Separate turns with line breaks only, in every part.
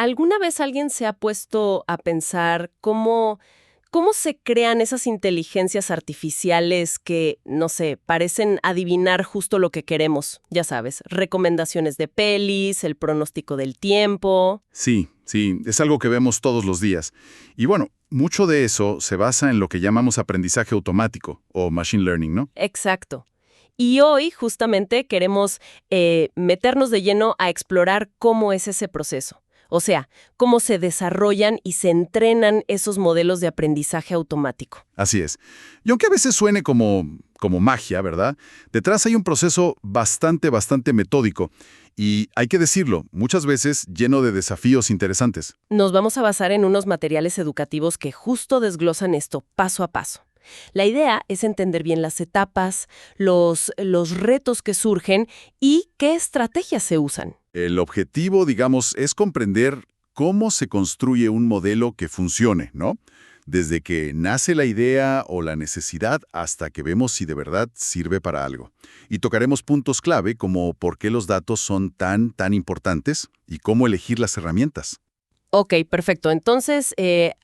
¿Alguna vez alguien se ha puesto a pensar cómo se crean esas inteligencias artificiales que, no sé, parecen adivinar justo lo que queremos? Ya sabes, recomendaciones de pelis, el pronóstico del tiempo.
Sí, sí, es algo que vemos todos los días. Y bueno, mucho de eso se basa en lo que llamamos aprendizaje automático o machine learning, ¿no?
Exacto. Y hoy justamente queremos meternos de lleno a explorar cómo es ese proceso. O sea, cómo se desarrollan y se entrenan esos modelos de aprendizaje automático.
Así es. Y aunque a veces suene como magia, ¿verdad? Detrás hay un proceso bastante metódico. Y hay que decirlo, muchas veces lleno de desafíos interesantes.
Nos vamos a basar en unos materiales educativos que justo desglosan esto paso a paso. La idea es entender bien las etapas, los retos que surgen y qué estrategias se usan.
El objetivo, digamos, es comprender cómo se construye un modelo que funcione, ¿no? Desde que nace la idea o la necesidad hasta que vemos si de verdad sirve para algo. Y tocaremos puntos clave como por qué los datos son tan importantes y cómo elegir las herramientas.
Ok, perfecto. Entonces,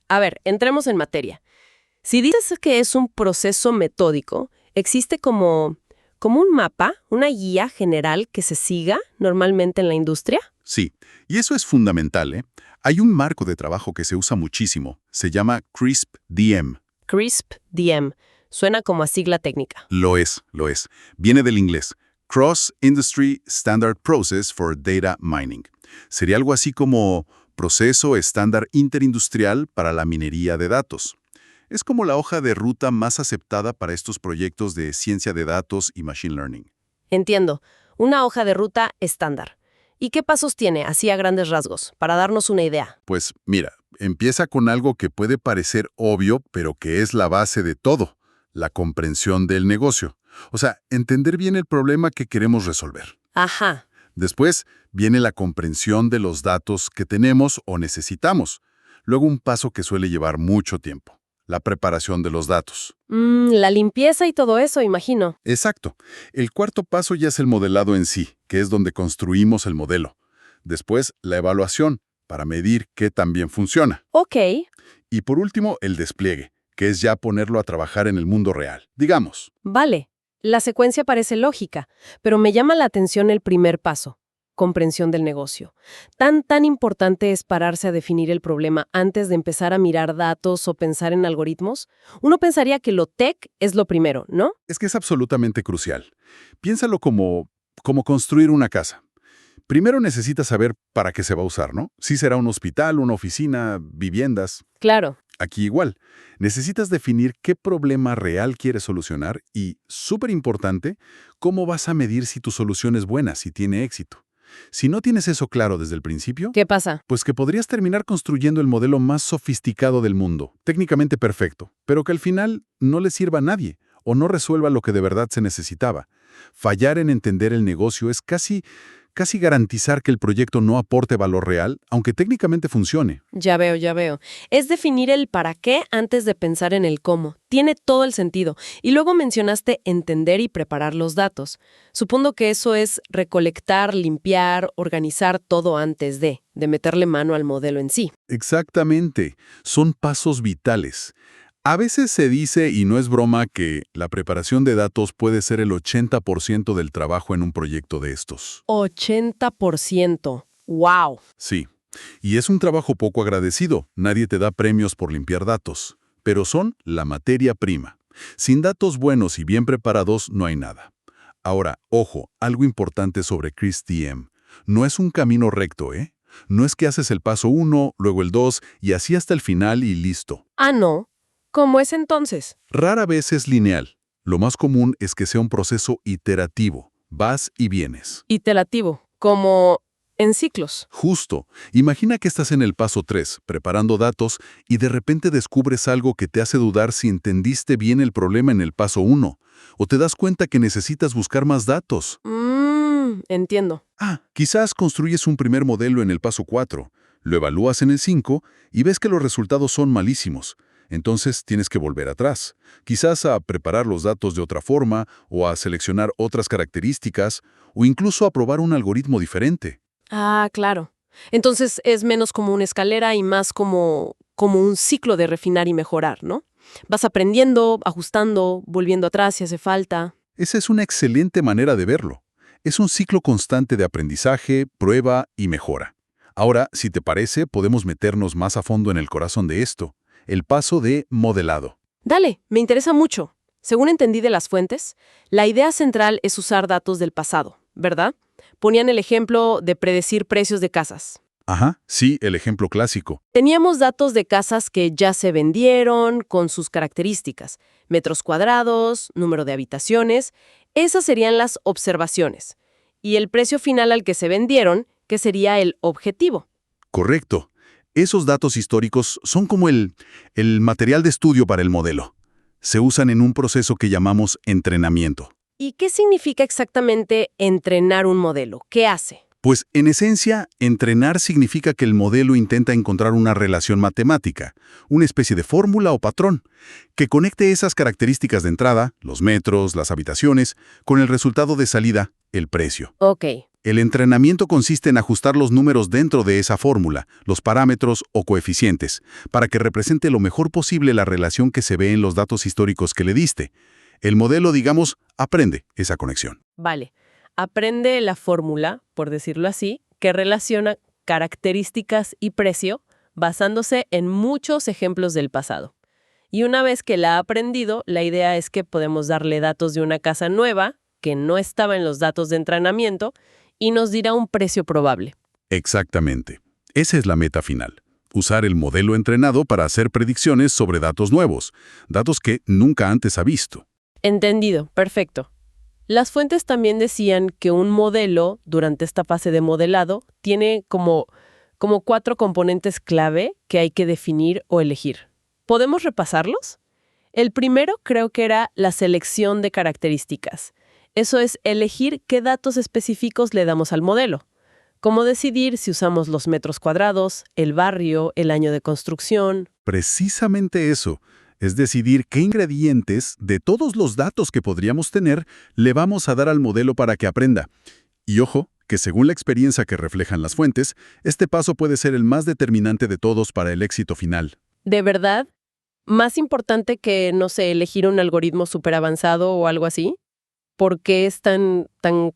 a ver, entremos en materia. Si dices que es un proceso metódico, ¿existe como un mapa, una guía general que se siga normalmente en la industria?
Sí, y eso es fundamental, ¿eh? Hay un marco de trabajo que se usa muchísimo. Se llama CRISP-DM.
CRISP-DM. Suena como a sigla técnica.
Lo es. Viene del inglés. Cross Industry Standard Process for Data Mining. Sería algo así como proceso estándar interindustrial para la minería de datos. Es como la hoja de ruta más aceptada para estos proyectos de ciencia de datos y machine learning.
Entiendo. Una hoja de ruta estándar. ¿Y qué pasos tiene, así a grandes rasgos, para darnos una idea?
Pues mira, empieza con algo que puede parecer obvio, pero que es la base de todo, la comprensión del negocio. O sea, entender bien el problema que queremos resolver.
Ajá.
Después viene la comprensión de los datos que tenemos o necesitamos. Luego un paso que suele llevar mucho tiempo, la preparación de los datos.
La limpieza y todo eso, imagino.
Exacto. El cuarto paso ya es el modelado en sí, que es donde construimos el modelo. Después, la evaluación, para medir qué tan bien funciona.
Ok.
Y por último, el despliegue, que es ya ponerlo a trabajar en el mundo real. Digamos.
Vale. La secuencia parece lógica, pero me llama la atención el primer paso. Comprensión del negocio. Tan importante es pararse a definir el problema antes de empezar a mirar datos o pensar en algoritmos. Uno pensaría que lo tech es lo primero, ¿no?
Es que es absolutamente crucial. Piénsalo como construir una casa. Primero necesitas saber para qué se va a usar, ¿no? Si será un hospital, una oficina, viviendas.
Claro.
Aquí igual. Necesitas definir qué problema real quieres solucionar y, súper importante, cómo vas a medir si tu solución es buena, si tiene éxito. Si no tienes eso claro desde el principio,
¿Qué pasa?
pues que podrías terminar construyendo el modelo más sofisticado del mundo, técnicamente perfecto, pero que al final no le sirva a nadie o no resuelva lo que de verdad se necesitaba. Fallar en entender el negocio es casi garantizar que el proyecto no aporte valor real, aunque técnicamente funcione.
Ya veo. Es definir el para qué antes de pensar en el cómo. Tiene todo el sentido. Y luego mencionaste entender y preparar los datos. Supongo que eso es recolectar, limpiar, organizar todo antes de meterle mano al modelo en sí.
Exactamente. Son pasos vitales. A veces se dice, y no es broma, que la preparación de datos puede ser el 80% del trabajo en un proyecto de estos.
80%. ¡Wow!
Sí, y es un trabajo poco agradecido. Nadie te da premios por limpiar datos, pero son la materia prima. Sin datos buenos y bien preparados no hay nada. Ahora, ojo, algo importante sobre CRISP-DM. No es un camino recto, ¿eh? No es que haces el paso 1, luego el 2 y así hasta el final y listo.
Ah, no. ¿Cómo es entonces?
Rara vez es lineal. Lo más común es que sea un proceso iterativo. Vas y vienes.
Iterativo. Como en ciclos.
Justo. Imagina que estás en el paso 3, preparando datos, y de repente descubres algo que te hace dudar si entendiste bien el problema en el paso 1, o te das cuenta que necesitas buscar más datos.
Entiendo.
Quizás construyes un primer modelo en el paso 4, lo evalúas en el 5 y ves que los resultados son malísimos. Entonces tienes que volver atrás, quizás a preparar los datos de otra forma, o a seleccionar otras características, o incluso a probar un algoritmo diferente.
Ah, claro. Entonces es menos como una escalera y más como un ciclo de refinar y mejorar, ¿no? Vas aprendiendo, ajustando, volviendo atrás si hace falta.
Esa es una excelente manera de verlo. Es un ciclo constante de aprendizaje, prueba y mejora. Ahora, si te parece, podemos meternos más a fondo en el corazón de esto, el paso de modelado.
Dale, me interesa mucho. Según entendí de las fuentes, la idea central es usar datos del pasado, ¿verdad? Ponían el ejemplo de predecir precios de casas.
Ajá, sí, el ejemplo clásico.
Teníamos datos de casas que ya se vendieron con sus características, metros cuadrados, número de habitaciones, esas serían las observaciones. Y el precio final al que se vendieron, que sería el objetivo.
Correcto. Esos datos históricos son como el material de estudio para el modelo. Se usan en un proceso que llamamos entrenamiento.
¿Y qué significa exactamente entrenar un modelo? ¿Qué hace?
Pues, en esencia, entrenar significa que el modelo intenta encontrar una relación matemática, una especie de fórmula o patrón, que conecte esas características de entrada, los metros, las habitaciones, con el resultado de salida, el precio.
Ok.
El entrenamiento consiste en ajustar los números dentro de esa fórmula, los parámetros o coeficientes, para que represente lo mejor posible la relación que se ve en los datos históricos que le diste. El modelo, digamos, aprende esa conexión.
Vale. Aprende la fórmula, por decirlo así, que relaciona características y precio basándose en muchos ejemplos del pasado. Y una vez que la ha aprendido, la idea es que podemos darle datos de una casa nueva, que no estaba en los datos de entrenamiento, y nos dirá un precio probable.
Exactamente. Esa es la meta final. Usar el modelo entrenado para hacer predicciones sobre datos nuevos, datos que nunca antes ha visto.
Entendido, perfecto. Las fuentes también decían que un modelo, durante esta fase de modelado, tiene como 4 componentes clave que hay que definir o elegir. ¿Podemos repasarlos? El primero creo que era la selección de características. Eso es elegir qué datos específicos le damos al modelo. Como decidir si usamos los metros cuadrados, el barrio, el año de construcción.
Precisamente eso. Es decidir qué ingredientes, de todos los datos que podríamos tener, le vamos a dar al modelo para que aprenda. Y ojo, que según la experiencia que reflejan las fuentes, este paso puede ser el más determinante de todos para el éxito final.
¿De verdad? ¿Más importante que, no sé, elegir un algoritmo súper avanzado o algo así? ¿Por qué es tan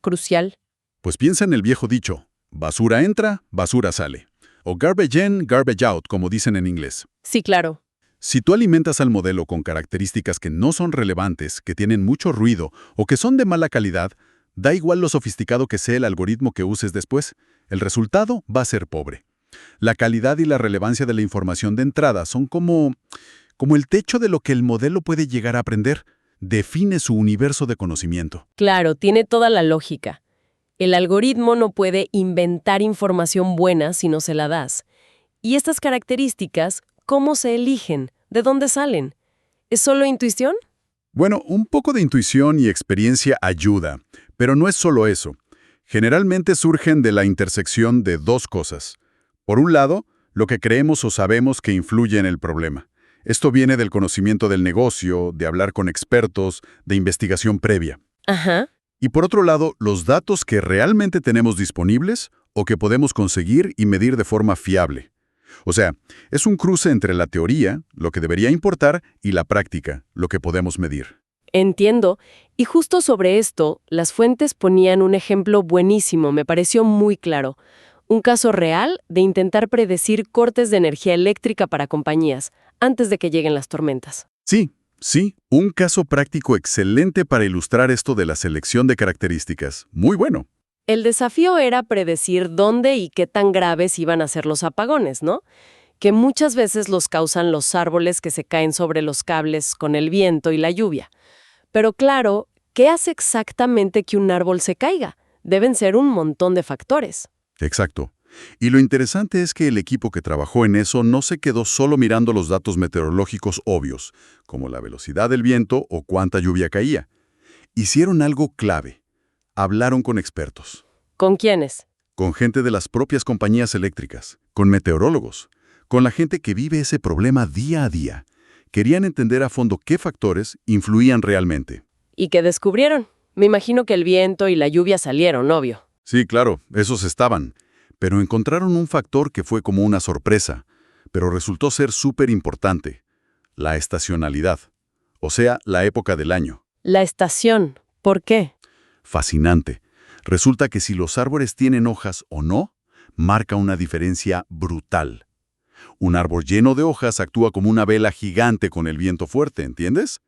crucial?
Pues piensa en el viejo dicho, basura entra, basura sale. O garbage in, garbage out, como dicen en inglés.
Sí, claro.
Si tú alimentas al modelo con características que no son relevantes, que tienen mucho ruido o que son de mala calidad, da igual lo sofisticado que sea el algoritmo que uses después, el resultado va a ser pobre. La calidad y la relevancia de la información de entrada son como el techo de lo que el modelo puede llegar a aprender. Define su universo de conocimiento.
Claro, tiene toda la lógica. El algoritmo no puede inventar información buena si no se la das. Y estas características, ¿cómo se eligen? ¿De dónde salen? ¿Es solo intuición?
Bueno, un poco de intuición y experiencia ayuda, pero no es solo eso. Generalmente surgen de la intersección de dos cosas. Por un lado, lo que creemos o sabemos que influye en el problema. Esto viene del conocimiento del negocio, de hablar con expertos, de investigación previa.
Ajá.
Y por otro lado, los datos que realmente tenemos disponibles o que podemos conseguir y medir de forma fiable. O sea, es un cruce entre la teoría, lo que debería importar, y la práctica, lo que podemos medir.
Entiendo. Y justo sobre esto, las fuentes ponían un ejemplo buenísimo, me pareció muy claro. Un caso real de intentar predecir cortes de energía eléctrica para compañías antes de que lleguen las tormentas.
Sí, un caso práctico excelente para ilustrar esto de la selección de características. Muy bueno.
El desafío era predecir dónde y qué tan graves iban a ser los apagones, ¿no? Que muchas veces los causan los árboles que se caen sobre los cables con el viento y la lluvia. Pero claro, ¿qué hace exactamente que un árbol se caiga? Deben ser un montón de factores.
Exacto. Y lo interesante es que el equipo que trabajó en eso no se quedó solo mirando los datos meteorológicos obvios, como la velocidad del viento o cuánta lluvia caía. Hicieron algo clave. Hablaron con expertos.
¿Con quiénes?
Con gente de las propias compañías eléctricas, con meteorólogos, con la gente que vive ese problema día a día. Querían entender a fondo qué factores influían realmente.
¿Y qué descubrieron? Me imagino que el viento y la lluvia salieron, obvio.
Sí, claro, esos estaban. Pero encontraron un factor que fue como una sorpresa, pero resultó ser súper importante: la estacionalidad, o sea, la época del año.
La estación. ¿Por qué?
Fascinante. Resulta que si los árboles tienen hojas o no, marca una diferencia brutal. Un árbol lleno de hojas actúa como una vela gigante con el viento fuerte, ¿entiendes?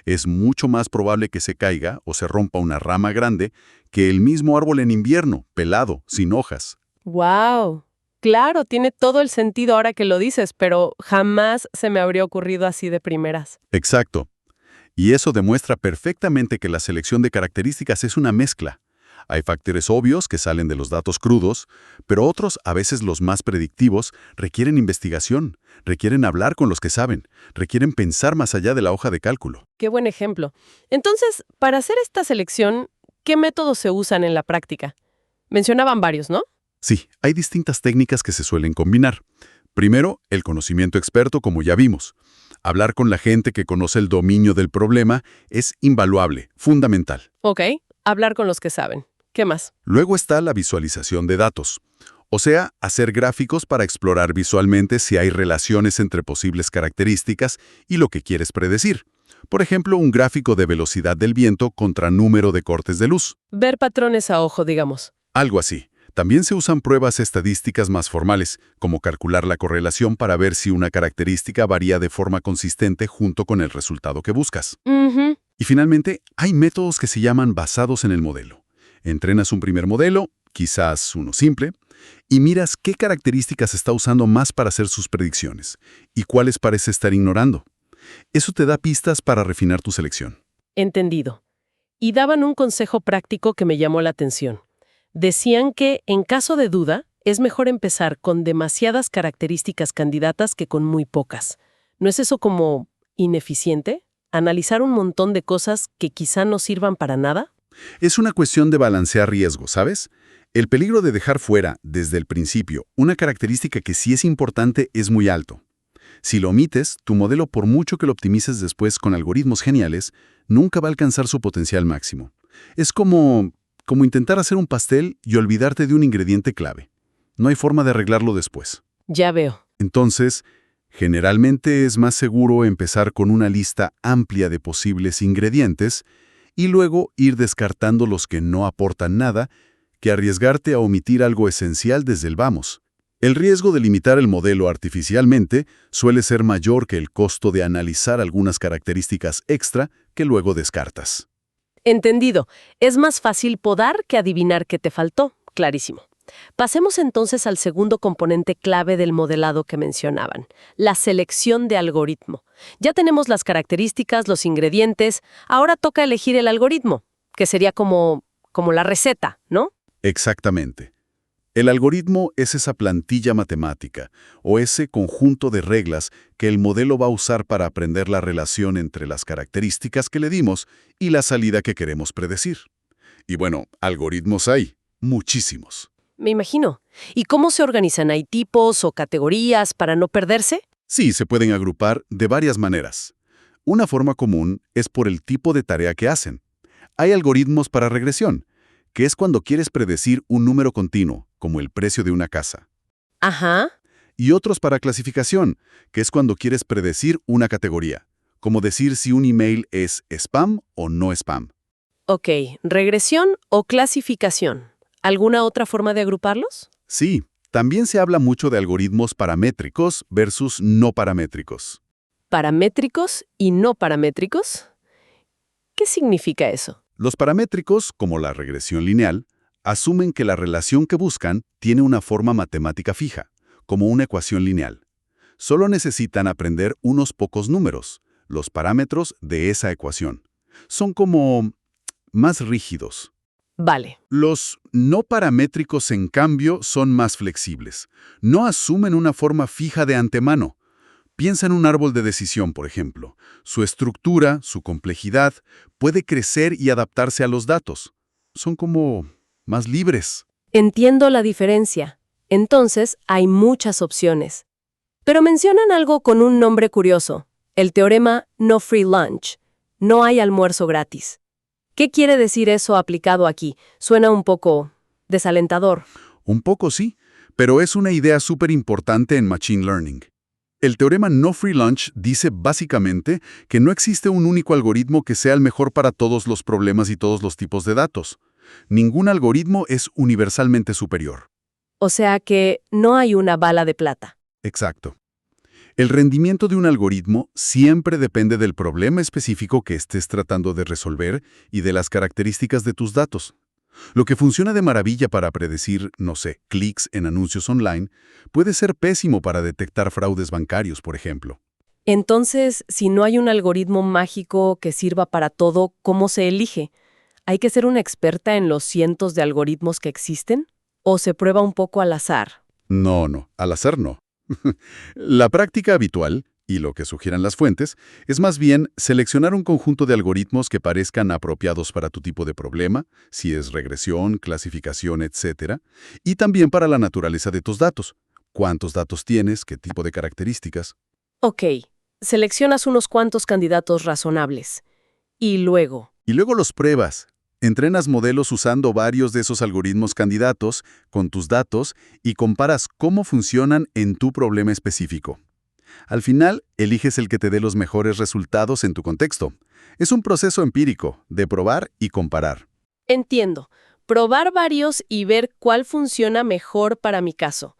Es mucho más probable que se caiga o se rompa una rama grande que el mismo árbol en invierno, pelado, sin hojas.
¡Wow! Claro, tiene todo el sentido ahora que lo dices, pero jamás se me habría ocurrido así de primeras.
Exacto. Y eso demuestra perfectamente que la selección de características es una mezcla. Hay factores obvios que salen de los datos crudos, pero otros, a veces los más predictivos, requieren investigación, requieren hablar con los que saben, requieren pensar más allá de la hoja de cálculo.
Qué buen ejemplo. Entonces, para hacer esta selección, ¿qué métodos se usan en la práctica? Mencionaban varios, ¿no?
Sí, hay distintas técnicas que se suelen combinar. Primero, el conocimiento experto, como ya vimos. Hablar con la gente que conoce el dominio del problema es invaluable, fundamental.
Ok, hablar con los que saben. ¿Qué más?
Luego está la visualización de datos, o sea, hacer gráficos para explorar visualmente si hay relaciones entre posibles características y lo que quieres predecir. Por ejemplo, un gráfico de velocidad del viento contra número de cortes de luz.
Ver patrones a ojo, digamos.
Algo así. También se usan pruebas estadísticas más formales, como calcular la correlación para ver si una característica varía de forma consistente junto con el resultado que buscas.
Ujú.
Y finalmente, hay métodos que se llaman basados en el modelo. Entrenas un primer modelo, quizás uno simple, y miras qué características está usando más para hacer sus predicciones y cuáles parece estar ignorando. Eso te da pistas para refinar tu selección.
Entendido. Y daban un consejo práctico que me llamó la atención. Decían que, en caso de duda, es mejor empezar con demasiadas características candidatas que con muy pocas. ¿No es eso como ineficiente? ¿Analizar un montón de cosas que quizá no sirvan para nada?
Es una cuestión de balancear riesgos, ¿sabes? El peligro de dejar fuera, desde el principio, una característica que sí es importante es muy alto. Si lo omites, tu modelo, por mucho que lo optimices después con algoritmos geniales, nunca va a alcanzar su potencial máximo. Es como intentar hacer un pastel y olvidarte de un ingrediente clave. No hay forma de arreglarlo después.
Ya veo.
Entonces, generalmente es más seguro empezar con una lista amplia de posibles ingredientes y luego ir descartando los que no aportan nada, que arriesgarte a omitir algo esencial desde el vamos. El riesgo de limitar el modelo artificialmente suele ser mayor que el costo de analizar algunas características extra que luego descartas.
Entendido. Es más fácil podar que adivinar qué te faltó. Clarísimo. Pasemos entonces al segundo componente clave del modelado que mencionaban, la selección de algoritmo. Ya tenemos las características, los ingredientes, ahora toca elegir el algoritmo, que sería como la receta, ¿no?
Exactamente. El algoritmo es esa plantilla matemática o ese conjunto de reglas que el modelo va a usar para aprender la relación entre las características que le dimos y la salida que queremos predecir. Y bueno, algoritmos hay, muchísimos.
Me imagino. ¿Y cómo se organizan? ¿Hay tipos o categorías para no perderse?
Sí, se pueden agrupar de varias maneras. Una forma común es por el tipo de tarea que hacen. Hay algoritmos para regresión, que es cuando quieres predecir un número continuo, como el precio de una casa.
Ajá.
Y otros para clasificación, que es cuando quieres predecir una categoría, como decir si un email es spam o no spam.
Ok, regresión o clasificación. ¿Alguna otra forma de agruparlos?
Sí, también se habla mucho de algoritmos paramétricos versus no paramétricos.
¿Paramétricos y no paramétricos? ¿Qué significa eso?
Los paramétricos, como la regresión lineal, asumen que la relación que buscan tiene una forma matemática fija, como una ecuación lineal. Solo necesitan aprender unos pocos números, los parámetros de esa ecuación. Son como más rígidos.
Vale.
Los no paramétricos, en cambio, son más flexibles. No asumen una forma fija de antemano. Piensa en un árbol de decisión, por ejemplo. Su estructura, su complejidad, puede crecer y adaptarse a los datos. Son como más libres.
Entiendo la diferencia. Entonces, hay muchas opciones. Pero mencionan algo con un nombre curioso, el teorema no free lunch. No hay almuerzo gratis. ¿Qué quiere decir eso aplicado aquí? Suena un poco desalentador.
Un poco sí, pero es una idea súper importante en Machine Learning. El teorema no free lunch dice básicamente que no existe un único algoritmo que sea el mejor para todos los problemas y todos los tipos de datos. Ningún algoritmo es universalmente superior.
O sea que no hay una bala de plata.
Exacto. El rendimiento de un algoritmo siempre depende del problema específico que estés tratando de resolver y de las características de tus datos. Lo que funciona de maravilla para predecir, no sé, clics en anuncios online, puede ser pésimo para detectar fraudes bancarios, por ejemplo.
Entonces, si no hay un algoritmo mágico que sirva para todo, ¿cómo se elige? ¿Hay que ser una experta en los cientos de algoritmos que existen? ¿O se prueba un poco al azar?
No, al azar no. La práctica habitual, y lo que sugieran las fuentes, es más bien seleccionar un conjunto de algoritmos que parezcan apropiados para tu tipo de problema, si es regresión, clasificación, etc., y también para la naturaleza de tus datos. ¿Cuántos datos tienes? ¿Qué tipo de características?
Ok, seleccionas unos cuantos candidatos razonables. Y luego,
Y luego los pruebas. Entrenas modelos usando varios de esos algoritmos candidatos con tus datos y comparas cómo funcionan en tu problema específico. Al final, eliges el que te dé los mejores resultados en tu contexto. Es un proceso empírico, de probar y comparar.
entiendo, probar varios y ver cuál funciona mejor para mi caso.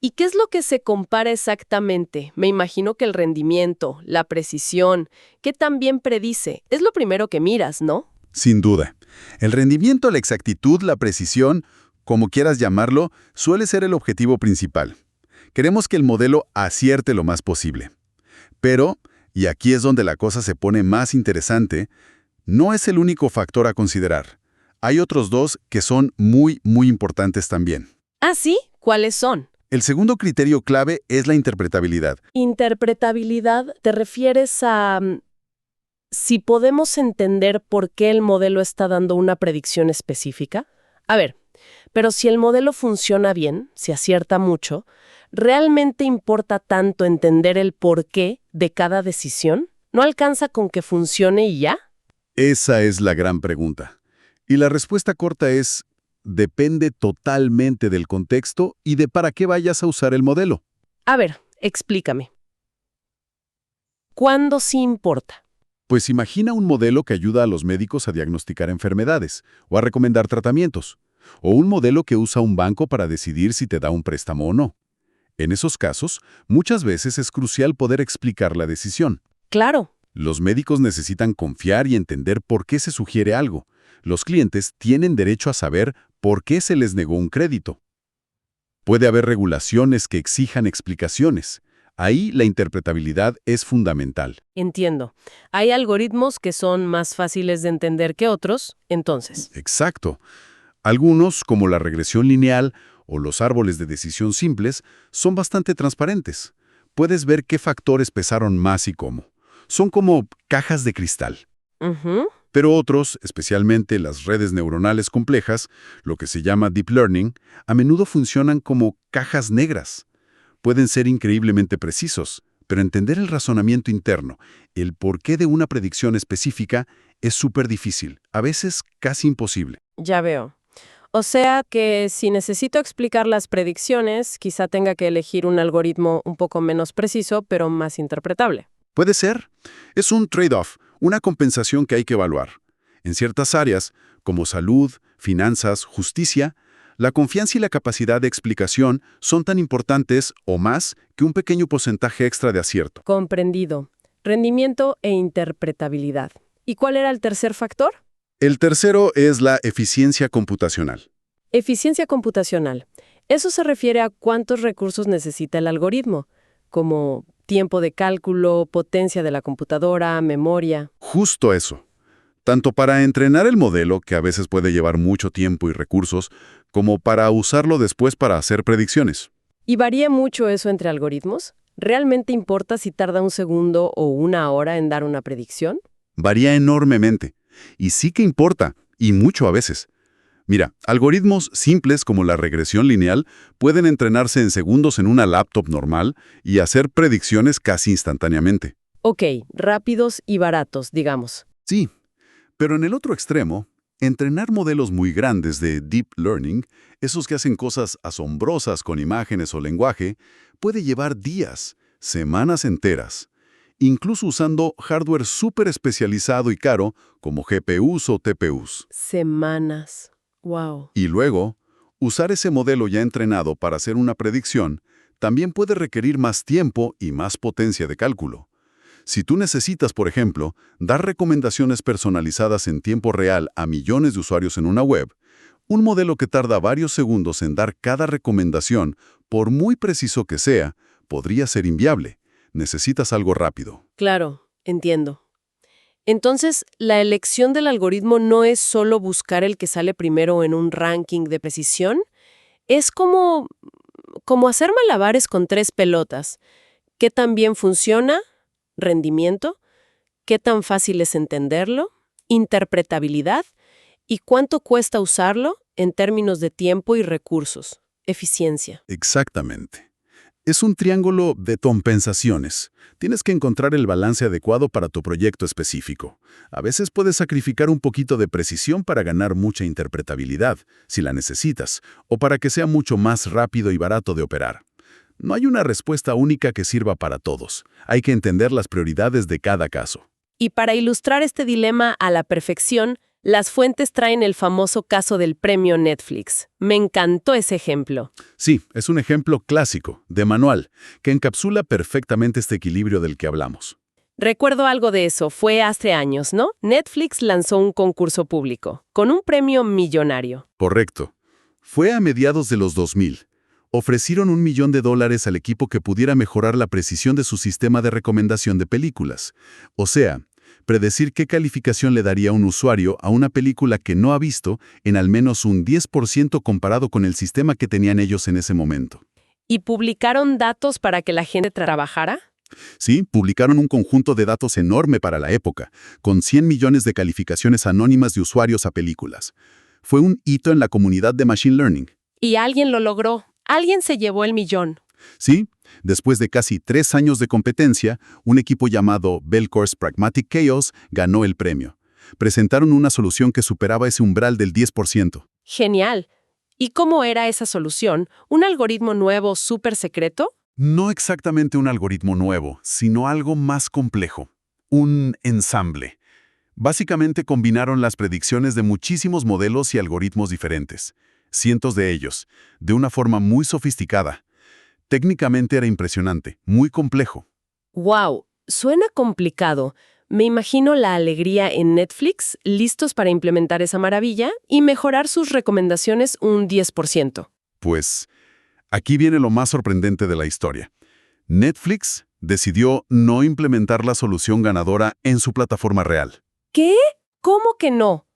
¿Y qué es lo que se compara exactamente? Me imagino que el rendimiento, la precisión, ¿qué también predice? Es lo primero que miras, ¿no?
Sin duda. El rendimiento, la exactitud, la precisión, como quieras llamarlo, suele ser el objetivo principal. Queremos que el modelo acierte lo más posible. Pero, y aquí es donde la cosa se pone más interesante, no es el único factor a considerar. Hay otros dos que son muy importantes también.
¿Ah, sí? ¿Cuáles son?
El segundo criterio clave es la interpretabilidad.
Interpretabilidad, ¿te refieres a si podemos entender por qué el modelo está dando una predicción específica? A ver, pero si el modelo funciona bien, si acierta mucho, ¿realmente importa tanto entender el porqué de cada decisión? ¿No alcanza con que funcione y ya?
Esa es la gran pregunta. Y la respuesta corta es, depende totalmente del contexto y de para qué vayas a usar el modelo.
A ver, explícame. ¿Cuándo sí importa?
Pues imagina un modelo que ayuda a los médicos a diagnosticar enfermedades o a recomendar tratamientos, o un modelo que usa un banco para decidir si te da un préstamo o no. En esos casos, muchas veces es crucial poder explicar la decisión.
Claro.
Los médicos necesitan confiar y entender por qué se sugiere algo. Los clientes tienen derecho a saber por qué se les negó un crédito. Puede haber regulaciones que exijan explicaciones. Ahí la interpretabilidad es fundamental.
Entiendo. Hay algoritmos que son más fáciles de entender que otros, entonces.
Exacto. Algunos, como la regresión lineal o los árboles de decisión simples, son bastante transparentes. Puedes ver qué factores pesaron más y cómo. Son como cajas de cristal.
Ujú.
Pero otros, especialmente las redes neuronales complejas, lo que se llama deep learning, a menudo funcionan como cajas negras. Pueden ser increíblemente precisos, pero entender el razonamiento interno, el porqué de una predicción específica, es súper difícil, a veces casi imposible.
Ya veo. O sea que si necesito explicar las predicciones, quizá tenga que elegir un algoritmo un poco menos preciso, pero más interpretable.
Puede ser. Es un trade-off, una compensación que hay que evaluar. En ciertas áreas, como salud, finanzas, justicia, la confianza y la capacidad de explicación son tan importantes o más que un pequeño porcentaje extra de acierto.
Comprendido. Rendimiento e interpretabilidad. ¿Y cuál era el tercer factor?
El tercero es la eficiencia computacional.
Eficiencia computacional. Eso se refiere a cuántos recursos necesita el algoritmo, como tiempo de cálculo, potencia de la computadora, memoria.
Justo eso. Tanto para entrenar el modelo, que a veces puede llevar mucho tiempo y recursos, como para usarlo después para hacer predicciones.
¿Y varía mucho eso entre algoritmos? ¿Realmente importa si tarda un segundo o una hora en dar una predicción?
Varía enormemente. Y sí que importa, y mucho a veces. Mira, algoritmos simples como la regresión lineal pueden entrenarse en segundos en una laptop normal y hacer predicciones casi instantáneamente.
Ok, rápidos y baratos, digamos.
Sí, pero en el otro extremo, Entrenar modelos muy grandes de Deep Learning, esos que hacen cosas asombrosas con imágenes o lenguaje, puede llevar días, semanas enteras, incluso usando hardware súper especializado y caro como GPUs o TPUs.
Semanas. Wow.
Y luego, usar ese modelo ya entrenado para hacer una predicción también puede requerir más tiempo y más potencia de cálculo. Si tú necesitas, por ejemplo, dar recomendaciones personalizadas en tiempo real a millones de usuarios en una web, un modelo que tarda varios segundos en dar cada recomendación, por muy preciso que sea, podría ser inviable. Necesitas algo rápido.
Claro, entiendo. Entonces, la elección del algoritmo no es solo buscar el que sale primero en un ranking de precisión, es como hacer malabares con tres pelotas. ¿Qué tan bien funciona? Rendimiento. ¿Qué tan fácil es entenderlo? Interpretabilidad. ¿Y cuánto cuesta usarlo en términos de tiempo y recursos? Eficiencia.
Exactamente. Es un triángulo de compensaciones. Tienes que encontrar el balance adecuado para tu proyecto específico. A veces puedes sacrificar un poquito de precisión para ganar mucha interpretabilidad, si la necesitas, o para que sea mucho más rápido y barato de operar. No hay una respuesta única que sirva para todos. Hay que entender las prioridades de cada caso.
Y para ilustrar este dilema a la perfección, las fuentes traen el famoso caso del premio Netflix. Me encantó ese ejemplo.
Sí, es un ejemplo clásico, de manual, que encapsula perfectamente este equilibrio del que hablamos.
Recuerdo algo de eso, fue hace años, ¿no? Netflix lanzó un concurso público, con un premio millonario.
Correcto. Fue a mediados de los 2000. Ofrecieron $1 millón al equipo que pudiera mejorar la precisión de su sistema de recomendación de películas. O sea, predecir qué calificación le daría un usuario a una película que no ha visto en al menos un 10% comparado con el sistema que tenían ellos en ese momento.
¿Y publicaron datos para que la gente trabajara?
Sí, publicaron un conjunto de datos enorme para la época, con 100 millones de calificaciones anónimas de usuarios a películas. Fue un hito en la comunidad de Machine Learning.
Y alguien lo logró. Alguien se llevó el millón.
Sí, después de casi 3 años de competencia, un equipo llamado Bellcore's Pragmatic Chaos ganó el premio. Presentaron una solución que superaba ese umbral del 10%.
Genial. ¿Y cómo era esa solución? ¿Un algoritmo nuevo súper secreto?
No exactamente un algoritmo nuevo, sino algo más complejo. Un ensamble. Básicamente combinaron las predicciones de muchísimos modelos y algoritmos diferentes. Cientos de ellos, de una forma muy sofisticada. Técnicamente era impresionante, muy complejo.
¡Wow! Suena complicado. Me imagino la alegría en Netflix, listos para implementar esa maravilla y mejorar sus recomendaciones un 10%.
Pues, aquí viene lo más sorprendente de la historia. Netflix decidió no implementar la solución ganadora en su plataforma real.
¿Qué? ¿Cómo que no?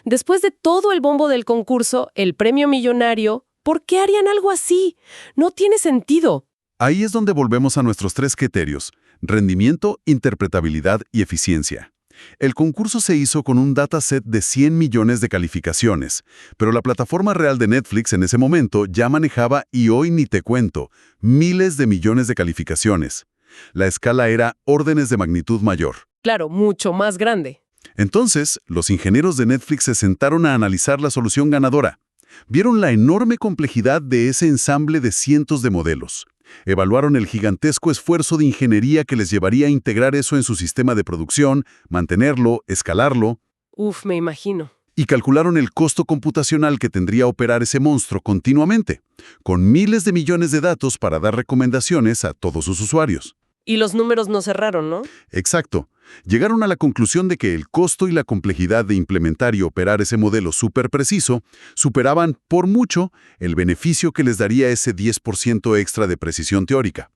Después de todo el bombo del concurso, el premio millonario, ¿por qué harían algo así? No tiene sentido.
Ahí es donde volvemos a nuestros 3 criterios: rendimiento, interpretabilidad y eficiencia. El concurso se hizo con un dataset de 100 millones de calificaciones, pero la plataforma real de Netflix en ese momento ya manejaba, y hoy ni te cuento, miles de millones de calificaciones. La escala era órdenes de magnitud mayor.
Claro, mucho más grande.
Entonces, los ingenieros de Netflix se sentaron a analizar la solución ganadora. Vieron la enorme complejidad de ese ensamble de cientos de modelos. Evaluaron el gigantesco esfuerzo de ingeniería que les llevaría a integrar eso en su sistema de producción, mantenerlo, escalarlo,
Uf, me imagino.
y calcularon el costo computacional que tendría operar ese monstruo continuamente, con miles de millones de datos para dar recomendaciones a todos sus usuarios.
Y los números no cerraron, ¿no?
Exacto. Llegaron a la conclusión de que el costo y la complejidad de implementar y operar ese modelo súper preciso superaban por mucho el beneficio que les daría ese 10% extra de precisión teórica.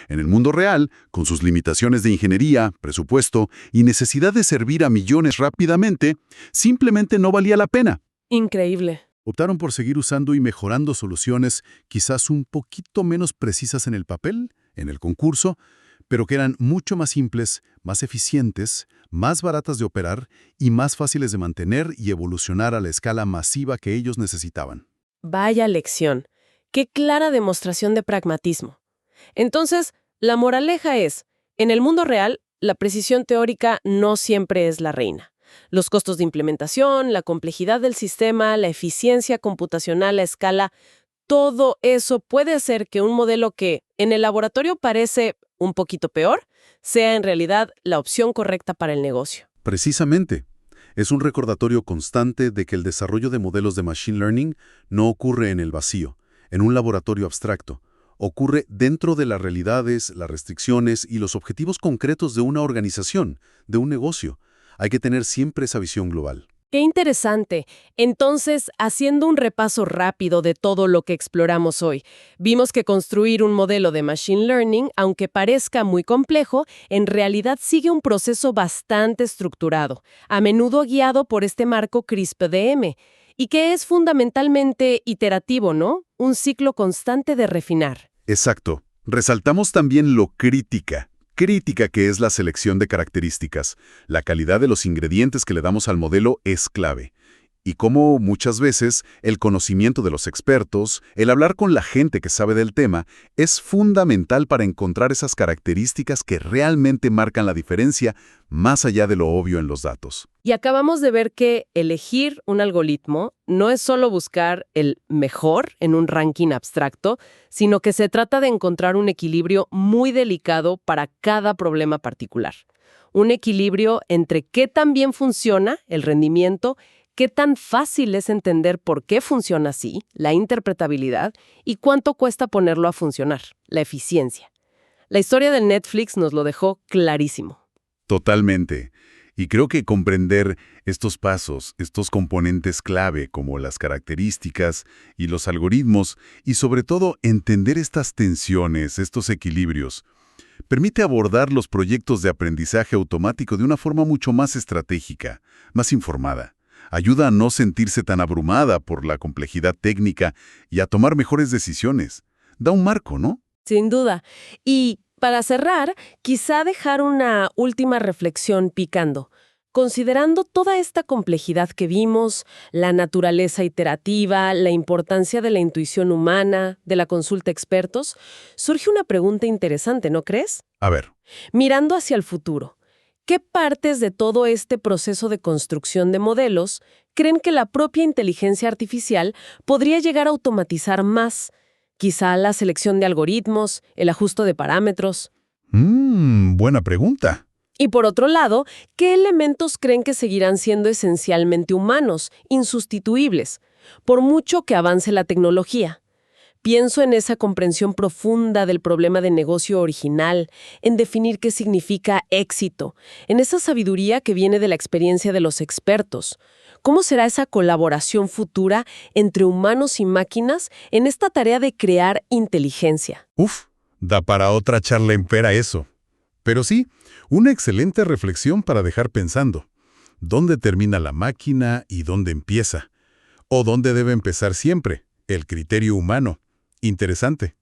En el mundo real, con sus limitaciones de ingeniería, presupuesto y necesidad de servir a millones rápidamente, simplemente no valía la pena.
Increíble.
Optaron por seguir usando y mejorando soluciones quizás un poquito menos precisas en el papel, en el concurso, pero que eran mucho más simples, más eficientes, más baratas de operar y más fáciles de mantener y evolucionar a la escala masiva que ellos necesitaban.
Vaya lección. Qué clara demostración de pragmatismo. Entonces, la moraleja es, en el mundo real, la precisión teórica no siempre es la reina. Los costos de implementación, la complejidad del sistema, la eficiencia computacional a escala, todo eso puede hacer que un modelo que en el laboratorio parece un poquito peor, sea en realidad la opción correcta para el negocio.
Precisamente. Es un recordatorio constante de que el desarrollo de modelos de Machine Learning no ocurre en el vacío, en un laboratorio abstracto. Ocurre dentro de las realidades, las restricciones y los objetivos concretos de una organización, de un negocio. Hay que tener siempre esa visión global.
Qué interesante. Entonces, haciendo un repaso rápido de todo lo que exploramos hoy, vimos que construir un modelo de Machine Learning, aunque parezca muy complejo, en realidad sigue un proceso bastante estructurado, a menudo guiado por este marco CRISP-DM, y que es fundamentalmente iterativo, ¿no? Un ciclo constante de refinar.
Exacto. Resaltamos también lo crítica que es la selección de características. La calidad de los ingredientes que le damos al modelo es clave. Y cómo muchas veces el conocimiento de los expertos, el hablar con la gente que sabe del tema, es fundamental para encontrar esas características que realmente marcan la diferencia más allá de lo obvio en los datos.
Y acabamos de ver que elegir un algoritmo no es solo buscar el mejor en un ranking abstracto, sino que se trata de encontrar un equilibrio muy delicado para cada problema particular. Un equilibrio entre qué tan bien funciona el rendimiento, qué tan fácil es entender por qué funciona así, la interpretabilidad, y cuánto cuesta ponerlo a funcionar, la eficiencia. La historia del Netflix nos lo dejó clarísimo.
Totalmente. Y creo que comprender estos pasos, estos componentes clave como las características y los algoritmos, y sobre todo entender estas tensiones, estos equilibrios, permite abordar los proyectos de aprendizaje automático de una forma mucho más estratégica, más informada. Ayuda a no sentirse tan abrumada por la complejidad técnica y a tomar mejores decisiones. Da un marco, ¿no?
Sin duda. Y para cerrar, quizá dejar una última reflexión picando. Considerando toda esta complejidad que vimos, la naturaleza iterativa, la importancia de la intuición humana, de la consulta a expertos, surge una pregunta interesante, ¿no crees?
A ver.
Mirando hacia el futuro, ¿qué partes de todo este proceso de construcción de modelos creen que la propia inteligencia artificial podría llegar a automatizar más? Quizá la selección de algoritmos, el ajuste de parámetros.
Buena pregunta.
Y por otro lado, ¿qué elementos creen que seguirán siendo esencialmente humanos, insustituibles, por mucho que avance la tecnología? Pienso en esa comprensión profunda del problema de negocio original, en definir qué significa éxito, en esa sabiduría que viene de la experiencia de los expertos. ¿Cómo será esa colaboración futura entre humanos y máquinas en esta tarea de crear inteligencia?
Da para otra charla entera eso. Pero sí, una excelente reflexión para dejar pensando. ¿Dónde termina la máquina y dónde empieza? ¿O dónde debe empezar siempre? El criterio humano. Interesante.